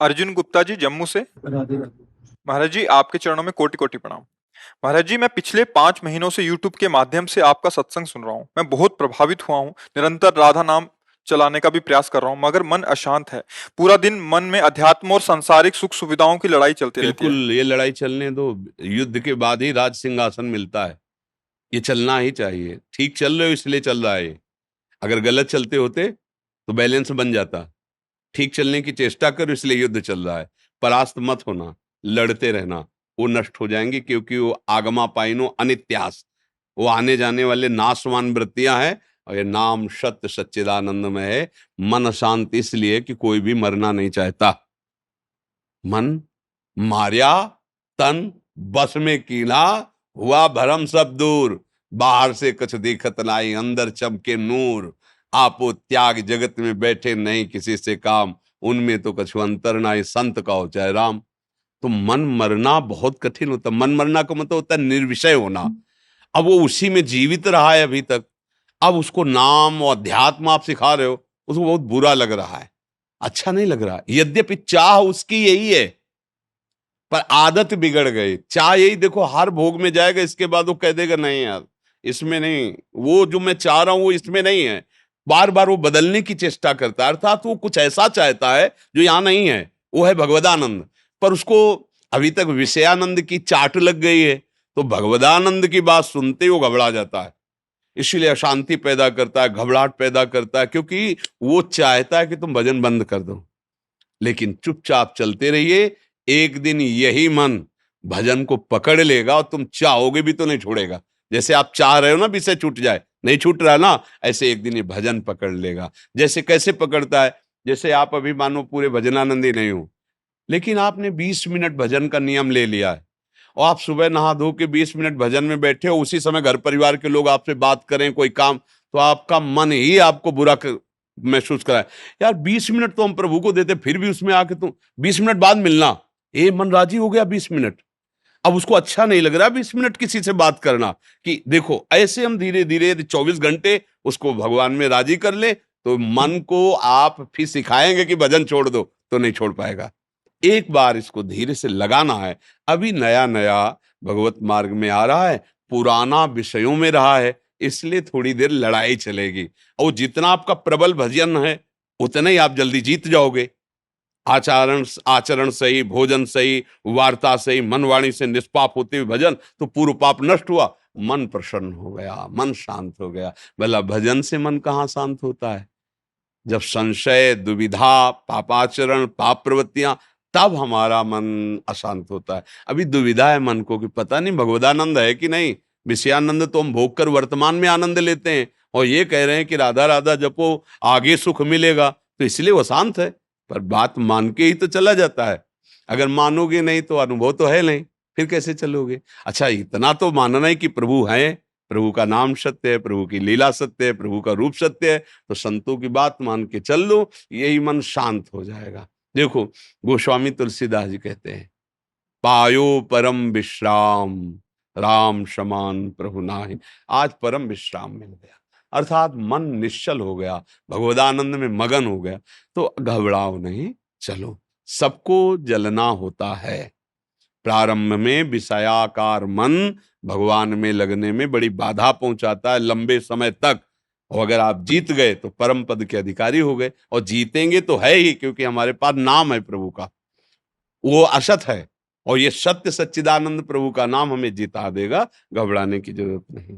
अर्जुन गुप्ता जी जम्मू से। राधे राधे। महाराज जी आपके चरणों में कोटि कोटि प्रणाम। महाराज जी मैं पिछले 5 महीनों से यूट्यूब के माध्यम से आपका सत्संग सुन रहा हूँ। मैं बहुत प्रभावित हुआ हूँ। निरंतर राधा नाम चलाने का भी प्रयास कर रहा हूँ, मगर मन अशांत है। पूरा दिन मन में अध्यात्म और सांसारिक सुख सुविधाओं की लड़ाई चलती रहती है। बिल्कुल, ये लड़ाई चलने दो। युद्ध के बाद ही राज सिंहासन मिलता है। ये चलना ही चाहिए। ठीक चल रहे हो इसलिए चल रहा है ये। अगर गलत चलते होते तो बैलेंस बन जाता। ठीक चलने की चेष्टा करो इसलिए युद्ध चल रहा है। परास्त मत होना, लड़ते रहना। वो नष्ट हो जाएंगे क्योंकि वो आगमा पाइनो अनित्यास, वो आने जाने वाले नाशवान वृत्तियां हैं। और ये नाम सत्य सच्चिदानंद में है। मन शांत इसलिए कि कोई भी मरना नहीं चाहता। मन मार्या, तन बस में कीना, हुआ भरम सब दूर। बाहर से कुछ दिखत नाई, अंदर चमके नूर। आपो त्याग जगत में बैठे नहीं किसी से काम, उनमें तो कछु अंतर नाई, संत का हो चाहे राम। तो मन मरना बहुत कठिन होता। मन मरना का मतलब होता है निर्विषय होना। अब वो उसी में जीवित रहा है अभी तक। अब उसको नाम और अध्यात्म आप सिखा रहे हो, उसको बहुत बुरा लग रहा है, अच्छा नहीं लग रहा। यद्यपि चाह उसकी यही है, पर आदत बिगड़ गई। चाह यही, देखो हर भोग में जाएगा, इसके बाद वो कह देगा नहीं यार इसमें नहीं, वो जो मैं चाह रहा हूं वो इसमें नहीं है। बार बार वो बदलने की चेष्टा करता है, अर्थात वो कुछ ऐसा चाहता है जो यहां नहीं है। वो है भगवदानंद, पर उसको अभी तक विषयानंद की चाट लग गई है। तो भगवदानंद की बात सुनते ही वो घबरा जाता है। इसीलिए अशांति पैदा करता है, घबराहट पैदा करता है, क्योंकि वो चाहता है कि तुम भजन बंद कर दो। लेकिन चुपचाप चलते रहिए। एक दिन यही मन भजन को पकड़ लेगा और तुम चाहोगे भी तो नहीं छोड़ेगा। जैसे आप चाह रहे हो ना विषय छूट जाए, नहीं छूट रहा ना, ऐसे एक दिन ये भजन पकड़ लेगा। जैसे कैसे पकड़ता है, जैसे आप अभी मानो पूरे भजनानंदी नहीं हो, लेकिन आपने 20 मिनट भजन का नियम ले लिया है। और आप सुबह नहा धो के 20 मिनट भजन में बैठे हो, उसी समय घर परिवार के लोग आपसे बात करें कोई काम, तो आपका मन ही आपको महसूस कराए। यार 20 मिनट तो हम प्रभु को देते, फिर भी उसमें आके तुम 20 मिनट बाद मिलना, ए मन राजी हो गया 20 मिनट। अब उसको अच्छा नहीं लग रहा 20 मिनट किसी से बात करना। कि देखो ऐसे हम धीरे धीरे 24 घंटे उसको भगवान में राजी कर ले, तो मन को आप फिर सिखाएंगे कि भजन छोड़ दो, तो नहीं छोड़ पाएगा। एक बार इसको धीरे से लगाना है। अभी नया नया भगवत मार्ग में आ रहा है, पुराना विषयों में रहा है, इसलिए थोड़ी देर लड़ाई चलेगी। और जितना आपका प्रबल भजन है उतना ही आप जल्दी जीत जाओगे। आचरण आचरण सही, भोजन सही, वार्ता सही, मन वाणी से निष्पाप होते हुए भजन, तो पूर्व पाप नष्ट हुआ, मन प्रसन्न हो गया, मन शांत हो गया। भला भजन से मन कहाँ शांत होता है? जब संशय, दुविधा, पापाचरण, पाप प्रवृत्तियां, तब हमारा मन अशांत होता है। अभी दुविधा है मन को कि पता नहीं भगवदानंद है कि नहीं। विषयानंद तो हम भोग कर वर्तमान में आनंद लेते हैं, और ये कह रहे हैं कि राधा राधा जपो आगे सुख मिलेगा, तो इसलिए वो शांत है। पर बात मान के ही तो चला जाता है। अगर मानोगे नहीं तो अनुभव तो है नहीं, फिर कैसे चलोगे? अच्छा इतना तो मानना ही कि प्रभु है, प्रभु का नाम सत्य है, प्रभु की लीला सत्य है, प्रभु का रूप सत्य है, तो संतों की बात मान के चल लो, यही मन शांत हो जाएगा। देखो गोस्वामी तुलसीदास जी कहते हैं, पायो परम विश्राम, राम समान प्रभु नाहि। आज परम विश्राम मिल गया, अर्थात मन निश्चल हो गया, भगवदानंद में मगन हो गया। तो घबराओ नहीं, चलो। सबको जलना होता है। प्रारंभ में विषयाकार मन भगवान में लगने में बड़ी बाधा पहुंचाता है लंबे समय तक। और अगर आप जीत गए तो परम पद के अधिकारी हो गए, और जीतेंगे तो है ही, क्योंकि हमारे पास नाम है प्रभु का, वो असत है। और ये सत्य सच्चिदानंद प्रभु का नाम हमें जिता देगा, घबराने की जरूरत नहीं।